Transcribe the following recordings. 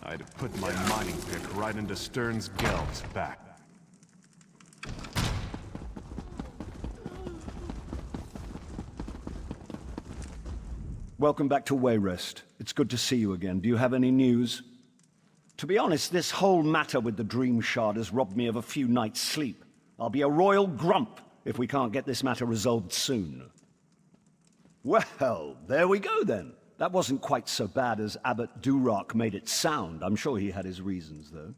I'd have put my mining pick right into Stern's Geld's back. Welcome back to Wayrest. It's good to see you again. Do you have any news? To be honest, this whole matter with the Dream Shard has robbed me of a few nights' sleep. I'll be a royal grump if we can't get this matter resolved soon. Well, there we go then. That wasn't quite so bad as Abbot Durak made it sound. I'm sure he had his reasons, though.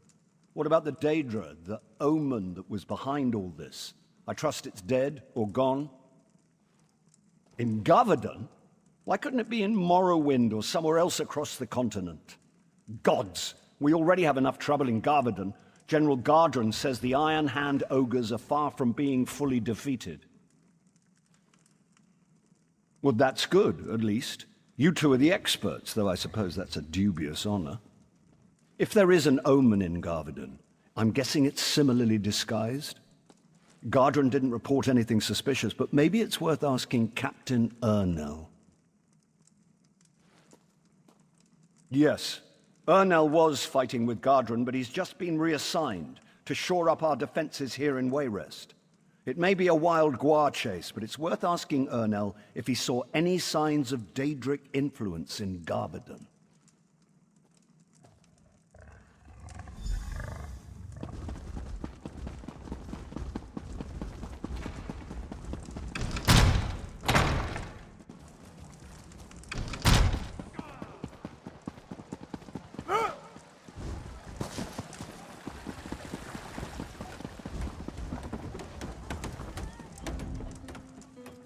What about the Daedra, the omen that was behind all this? I trust it's dead or gone? In Gavardon? Why couldn't it be in Morrowind or somewhere else across the continent? Gods! We already have enough trouble in Gavardon. General Gardren says the Iron Hand ogres are far from being fully defeated. Well, that's good, at least. You two are the experts, though I suppose that's a dubious honor. If there is an omen in Gavardon, I'm guessing it's similarly disguised? Gardren didn't report anything suspicious, but maybe it's worth asking Captain Ernell. Yes, Ernell was fighting with Gardren, but he's just been reassigned to shore up our defenses here in Wayrest. It may be a wild guar chase, but it's worth asking Ernell if he saw any signs of Daedric influence in Gavardon.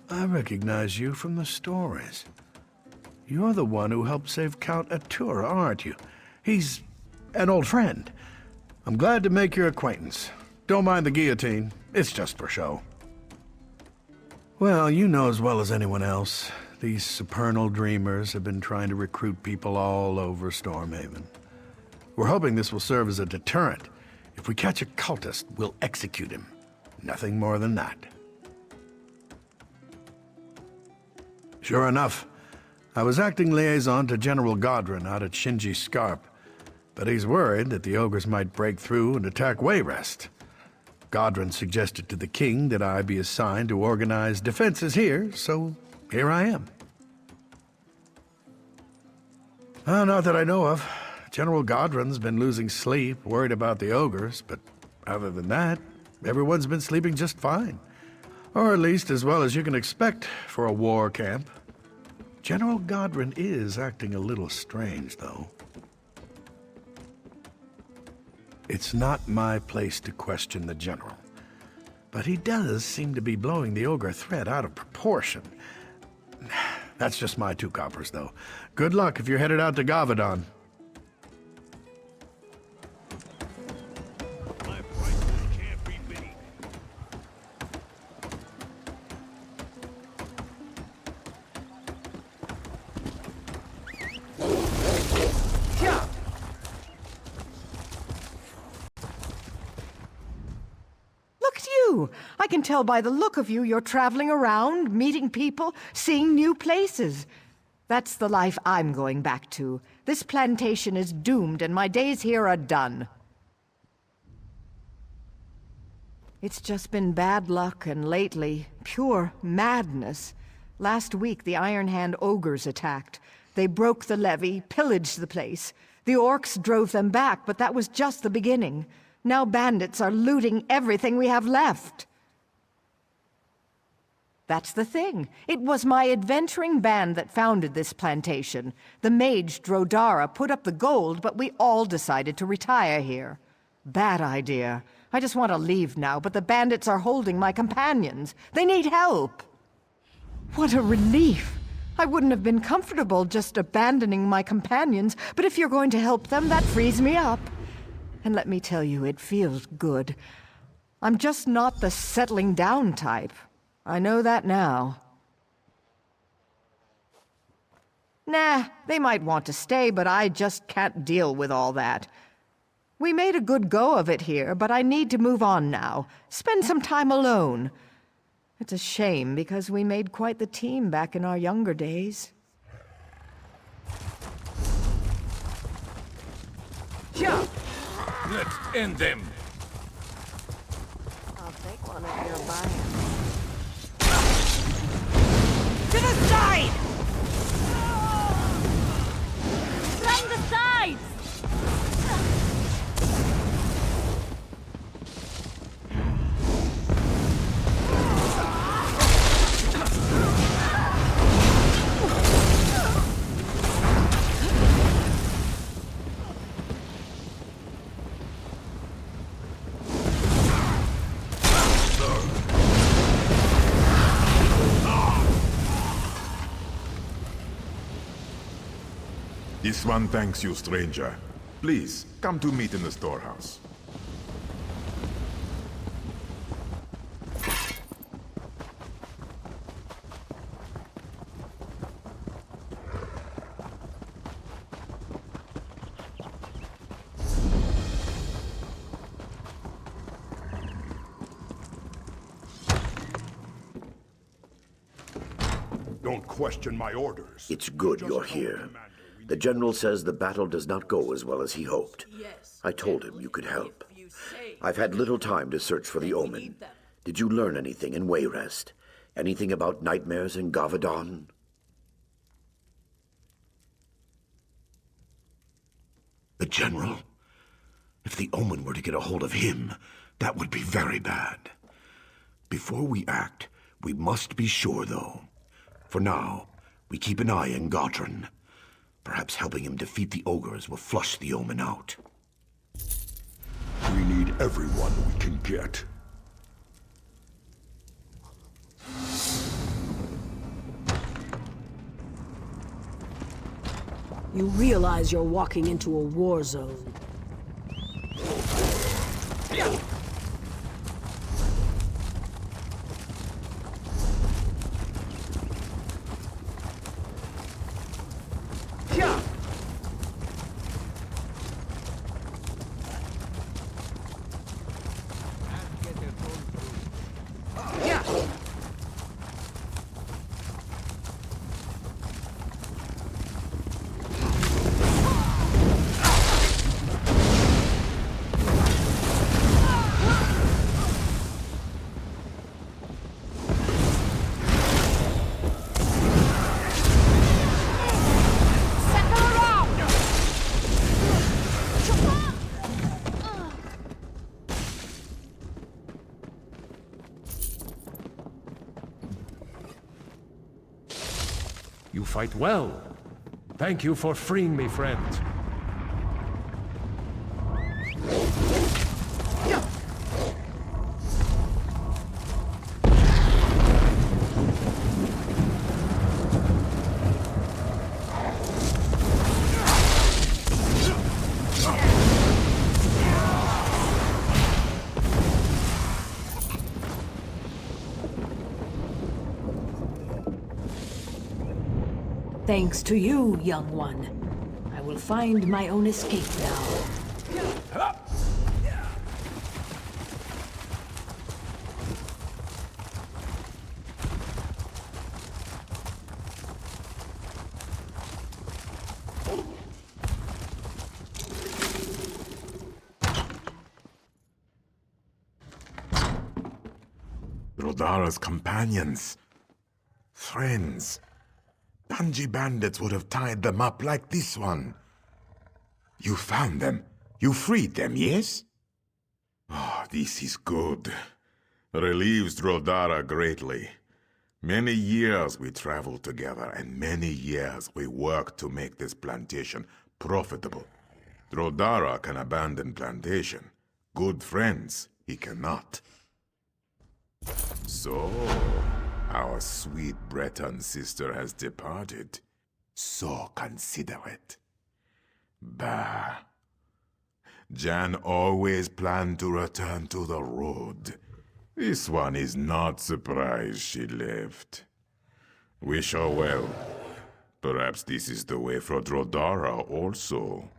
I recognize you from the stories. You're the one who helped save Count Atura, aren't you? He's an old friend. I'm glad to make your acquaintance. Don't mind the guillotine. It's just for show. Well, you know as well as anyone else, these supernal dreamers have been trying to recruit people all over Stormhaven. We're hoping this will serve as a deterrent. If we catch a cultist, we'll execute him. Nothing more than that. Sure enough, I was acting liaison to General Gardren out at Shinji Scarp, but he's worried that the ogres might break through and attack Wayrest. Gardren suggested to the king that I be assigned to organize defenses here, so here I am. Not that I know of. General Gardren's been losing sleep, worried about the ogres, but other than that, everyone's been sleeping just fine. Or at least as well as you can expect for a war camp. General Gardren is acting a little strange, though. It's not my place to question the general, but he does seem to be blowing the ogre threat out of proportion. That's just my 2 coppers, though. Good luck if you're headed out to Gavardon. I can tell by the look of you you're traveling around, meeting people, seeing new places. That's the life I'm going back to. This plantation is doomed and my days here are done. It's just been bad luck and lately, pure madness. Last week the Iron Hand ogres attacked. They broke the levee, pillaged the place. The orcs drove them back, but that was just the beginning. Now bandits are looting everything we have left. That's the thing. It was my adventuring band that founded this plantation. The mage Dro-Dara put up the gold, but we all decided to retire here. Bad idea. I just want to leave now, but the bandits are holding my companions. They need help. What a relief. I wouldn't have been comfortable just abandoning my companions, but if you're going to help them, that frees me up. And let me tell you, it feels good. I'm just not the settling down type. I know that now. Nah, they might want to stay, but I just can't deal with all that. We made a good go of it here, but I need to move on now. Spend some time alone. It's a shame, because we made quite the team back in our younger days. Let's end them. I'll take one of your bites. To the side! From the sides! This one thanks you, stranger. Please, come to meet in the storehouse. Don't question my orders. It's good you're here. The General says the battle does not go as well as he hoped. I told him you could help. I've had little time to search for the Omen. Did you learn anything in Wayrest? Anything about nightmares in Gavadon? The General? If the Omen were to get a hold of him, that would be very bad. Before we act, we must be sure, though. For now, we keep an eye on Godrun. Perhaps helping him defeat the ogres will flush the Omen out. We need everyone we can get. You realize you're walking into a war zone. You fight well. Thank you for freeing me, friend. Thanks to you, young one. I will find my own escape now. Dro-Dara's companions. Friends. Banji bandits would have tied them up like this one. You found them. You freed them, yes? Oh, this is good. Relieves Dro-Dara greatly. Many years we traveled together, and many years we worked to make this plantation profitable. Dro-Dara can abandon plantation. Good friends, he cannot. So, our sweet Breton sister has departed. So considerate. Bah. Jan always planned to return to the road. This one is not surprised she left. Wish her well. Perhaps this is the way for Dro-Dara also.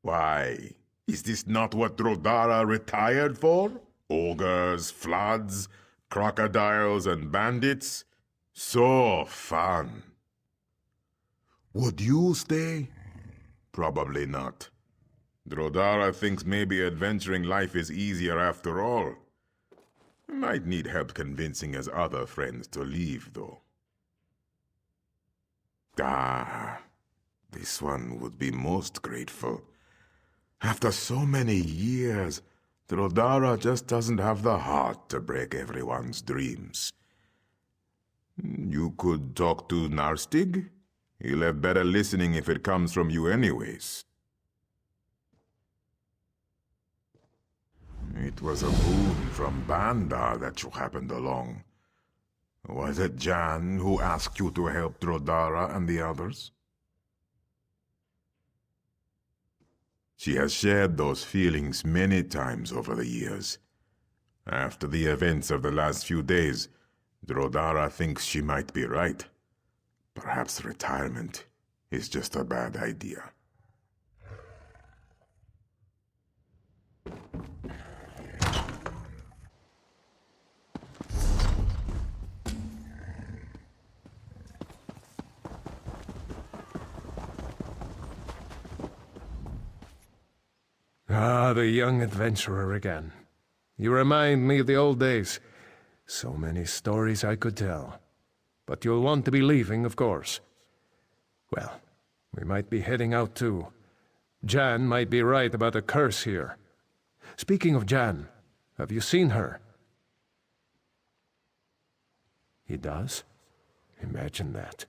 Why? Is this not what Dro-Dara retired for? Ogres, floods, crocodiles, and bandits? So fun. Would you stay? Probably not. Dro-Dara thinks maybe adventuring life is easier after all. Might need help convincing his other friends to leave, though. This one would be most grateful. After so many years, Dro-Dara just doesn't have the heart to break everyone's dreams. You could talk to Narstig? He'll have better listening if it comes from you anyways. It was a boon from Bandar that you happened along. Was it Jan who asked you to help Dro-Dara and the others? She has shared those feelings many times over the years. After the events of the last few days, Dro-Dara thinks she might be right. Perhaps retirement is just a bad idea. Ah, the young adventurer again. You remind me of the old days. So many stories I could tell. But you'll want to be leaving, of course. Well, we might be heading out too. Jan might be right about a curse here. Speaking of Jan, have you seen her? He does? Imagine that.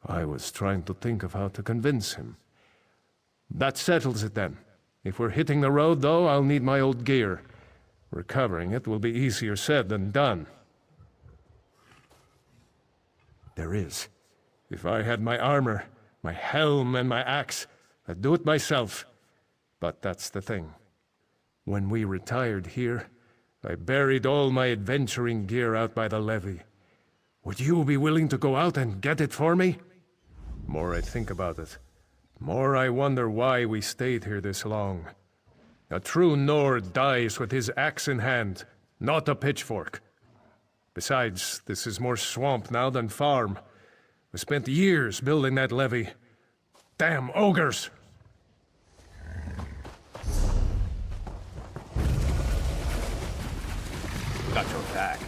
I was trying to think of how to convince him. That settles it then. If we're hitting the road, though, I'll need my old gear. Recovering it will be easier said than done. There is. If I had my armor, my helm, and my axe, I'd do it myself. But that's the thing. When we retired here, I buried all my adventuring gear out by the levee. Would you be willing to go out and get it for me? More I think about it, more I wonder why we stayed here this long. A true Nord dies with his axe in hand, not a pitchfork. Besides, this is more swamp now than farm. We spent years building that levee. Damn ogres! Got your back.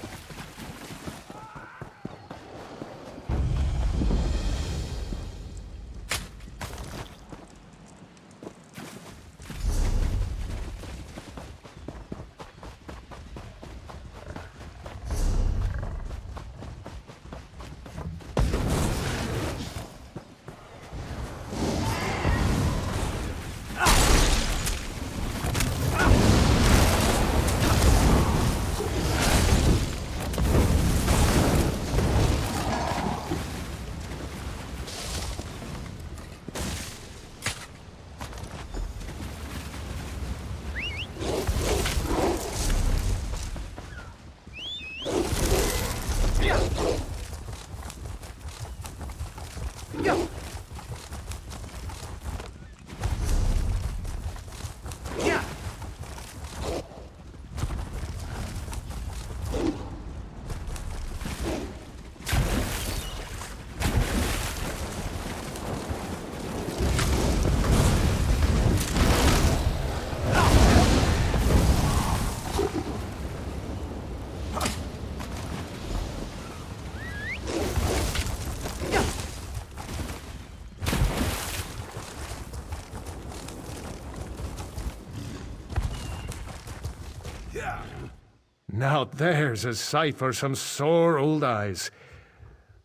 Now there's a sight for some sore old eyes.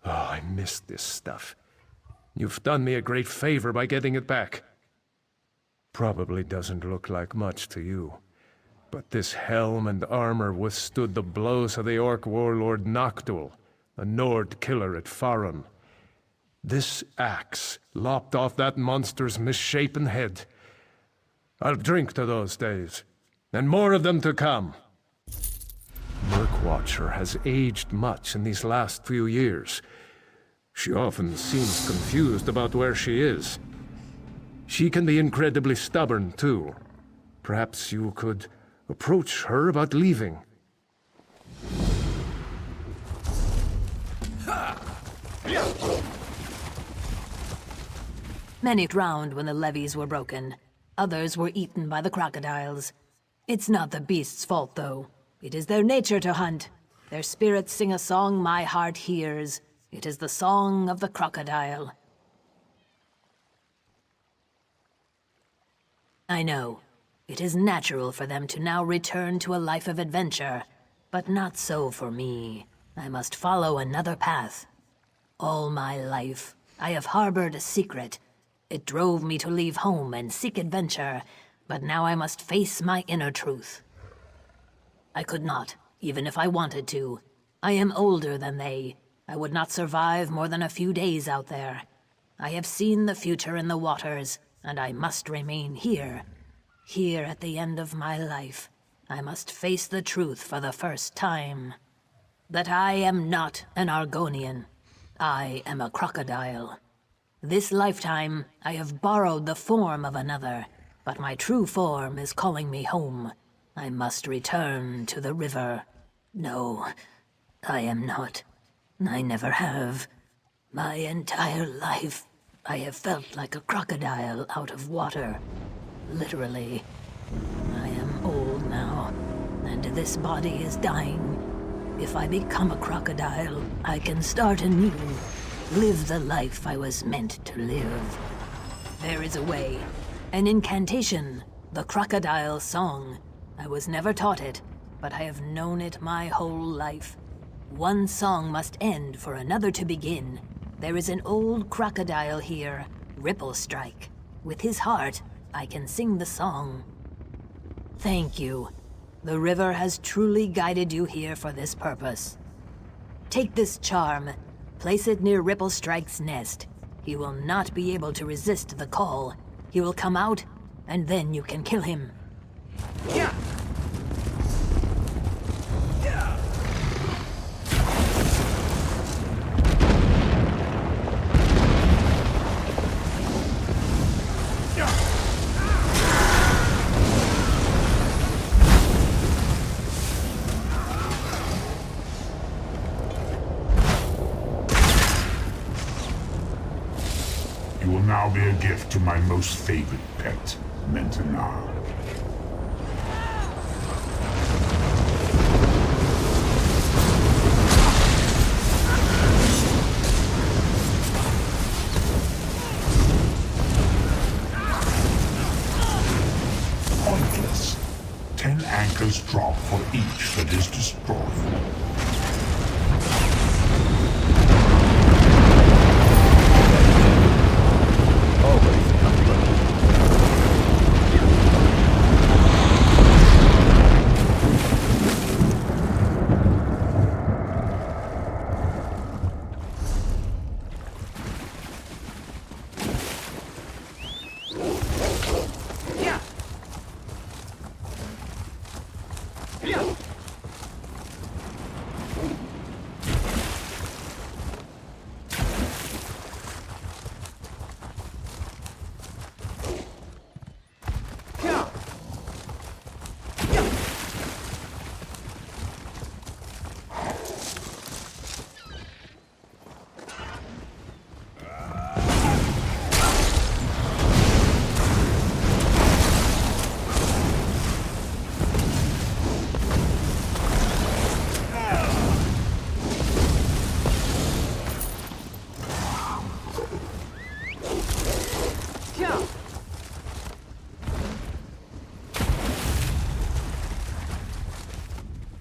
Oh, I missed this stuff. You've done me a great favor by getting it back. Probably doesn't look like much to you, but this helm and armor withstood the blows of the orc warlord Noctul, a Nord killer at Farum. This axe lopped off that monster's misshapen head. I'll drink to those days, and more of them to come. Murkwatcher has aged much in these last few years. She often seems confused about where she is. She can be incredibly stubborn, too. Perhaps you could approach her about leaving. Many drowned when the levees were broken. Others were eaten by the crocodiles. It's not the beasts' fault, though. It is their nature to hunt. Their spirits sing a song my heart hears. It is the song of the crocodile. I know. It is natural for them to now return to a life of adventure, but not so for me. I must follow another path. All my life, I have harbored a secret. It drove me to leave home and seek adventure, but now I must face my inner truth. I could not, even if I wanted to. I am older than they. I would not survive more than a few days out there. I have seen the future in the waters, and I must remain here. Here at the end of my life, I must face the truth for the first time. That I am not an Argonian. I am a crocodile. This lifetime, I have borrowed the form of another, but my true form is calling me home. I must return to the river. No, I am not. I never have. My entire life, I have felt like a crocodile out of water. Literally. I am old now, and this body is dying. If I become a crocodile, I can start anew. Live the life I was meant to live. There is a way. An incantation. The crocodile song. I was never taught it, but I have known it my whole life. One song must end for another to begin. There is an old crocodile here, Ripple Strike. With his heart, I can sing the song. Thank you. The river has truly guided you here for this purpose. Take this charm. Place it near Ripple Strike's nest. He will not be able to resist the call. He will come out, and then you can kill him. Yeah! You will now be a gift to my most favored pet, Mentanar. Pointless. 10 anchors drop for each that is destroyed.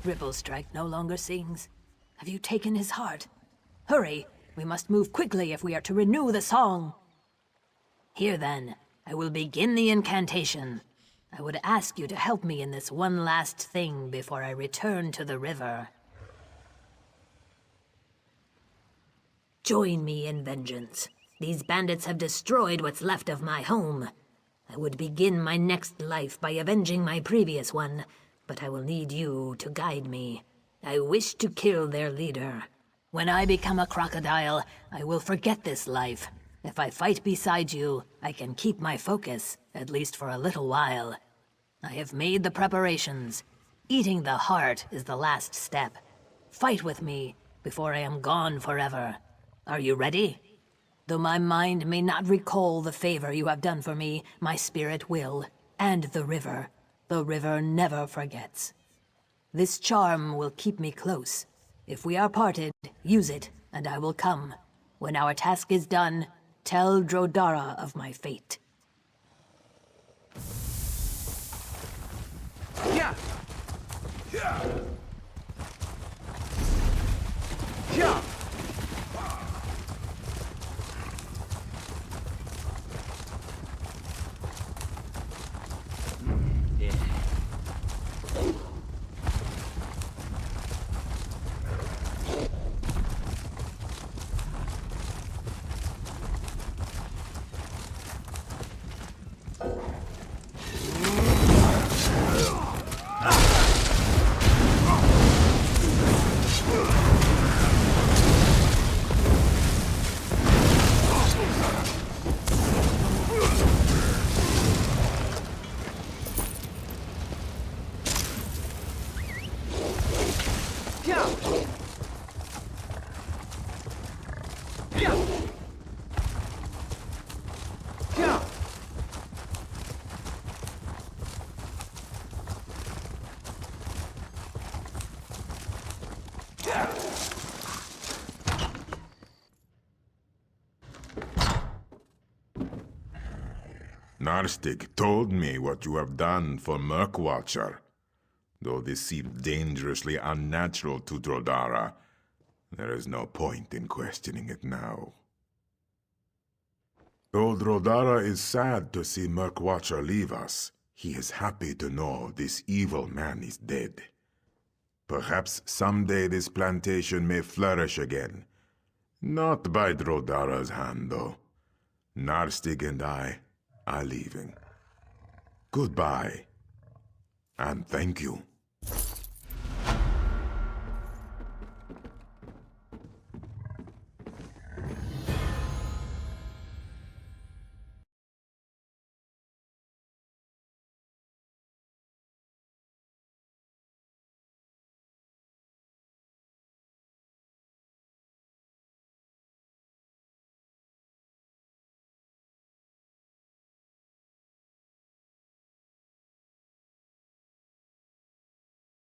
Ripple Strike no longer sings. Have you taken his heart? Hurry! We must move quickly if we are to renew the song. Here then, I will begin the incantation. I would ask you to help me in this one last thing before I return to the river. Join me in vengeance. These bandits have destroyed what's left of my home. I would begin my next life by avenging my previous one, but I will need you to guide me. I wish to kill their leader. When I become a crocodile, I will forget this life. If I fight beside you, I can keep my focus, at least for a little while. I have made the preparations. Eating the heart is the last step. Fight with me before I am gone forever. Are you ready? Though my mind may not recall the favor you have done for me, my spirit will. And the river. The river never forgets. This charm will keep me close. If we are parted, use it, and I will come. When our task is done, tell Dro-Dara of my fate. Yeah. Yeah. Yeah. Narstig told me what you have done for Murkwatcher. Though this seemed dangerously unnatural to Dro-Dara, there is no point in questioning it now. Though Dro-Dara is sad to see Murkwatcher leave us, he is happy to know this evil man is dead. Perhaps someday this plantation may flourish again. Not by Dro-Dara's hand, though. Narstig and I are leaving. Goodbye, and thank you.